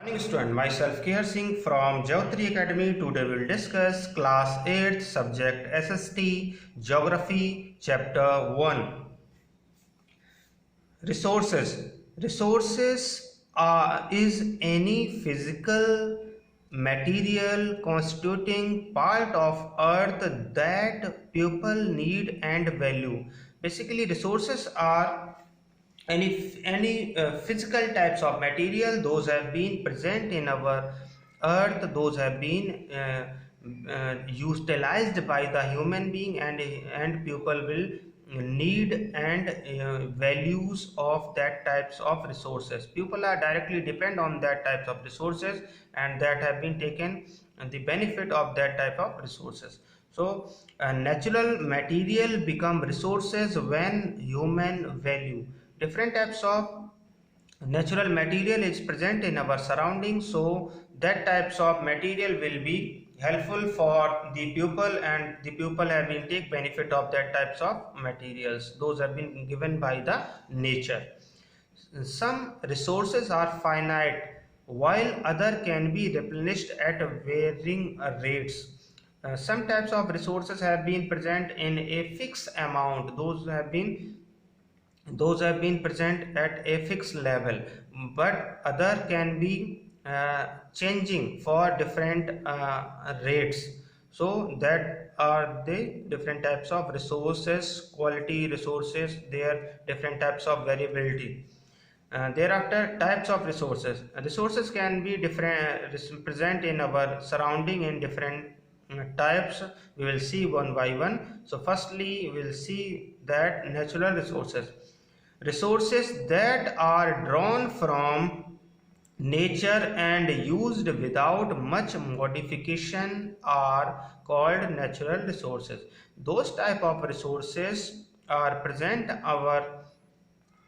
Morning student, myself Kehar Singh from Jyotri Academy. Today we will discuss class 8 subject SST Geography chapter 1. Resources. Resources is any physical material constituting part of earth that people need and value. Basically resources are any physical types of material those have been present in our earth, those have been utilized by the human being, and people will need and values of that types of resources. People are directly depend on that types of resources and that have been taken the benefit of that type of resources. So natural material become resources when human value. Different types of natural material is present in our surroundings, so that types of material will be helpful for the pupil, and the pupil have been take benefit of that types of materials. Those have been given by the nature. Some resources are finite while other can be replenished at varying rates. Some types of resources have been present in a fixed amount. Those have been present at a fixed level, but other can be changing for different rates. So that are the different types of resources, quality resources, their different types of variability. Thereafter, types of resources. Resources can be different, present in our surrounding in different types. We will see one by one. So firstly we will see that natural resources. Resources that are drawn from nature and used without much modification are called natural resources. Those type of resources are present our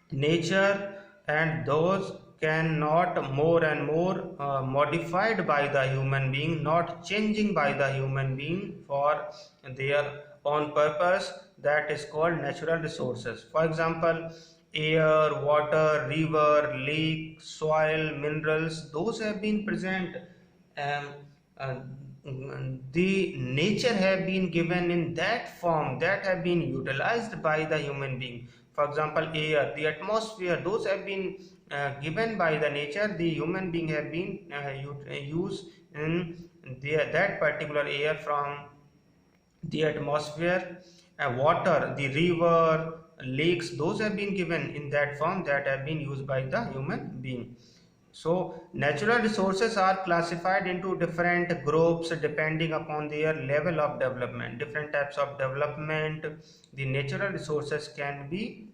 nature, and those cannot more and more modified by the human being, not changing by the human being for their own purpose. That is called natural resources. For example, air, water, river, lake, soil, minerals, those have been present. um, uh, the nature have been given in that form, that have been utilized by the human being. For example, air, the atmosphere, those have been given by the nature. The human being have been used in that particular air from the atmosphere. Water, the river, lakes, those have been given in that form, that have been used by the human being. So natural resources are classified into different groups depending upon their level of development. Different types of development, the natural resources can be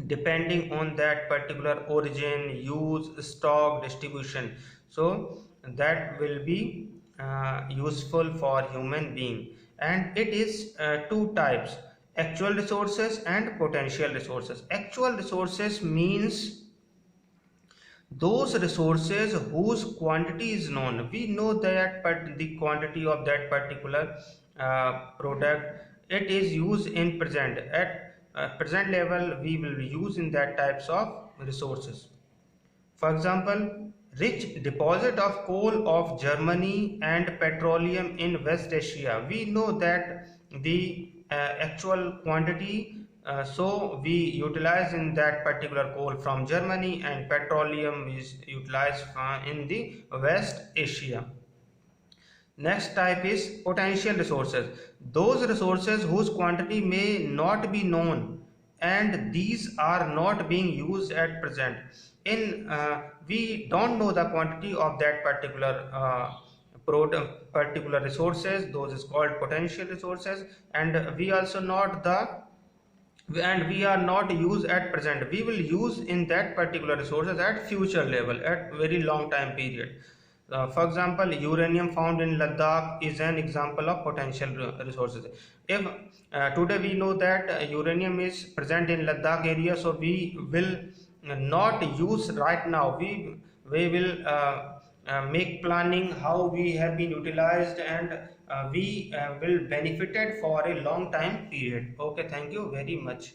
depending on that particular origin, use, stock, distribution. So that will be useful for human being. And it is two types: actual resources and potential resources. Actual resources means those resources whose quantity is known. We know that but the quantity of that particular product, it is used in present. At present level we will use in that types of resources. For example, rich deposit of coal of Germany and petroleum in West Asia. We know that the actual quantity, so we utilize in that particular coal from Germany, and petroleum is utilized in the West Asia. Next type is potential resources. Those resources whose quantity may not be known, and these are not being used at present. In we don't know the quantity of that particular particular resources, those is called potential resources. And we also not the, and we are not used at present. We will use in that particular resources at future level, at very long time period. For example, uranium found in Ladakh is an example of potential resources. If today we know that uranium is present in Ladakh area, so we will not use right now. We will make planning how we have been utilized, and we will benefited for a long time period. Okay, thank you very much.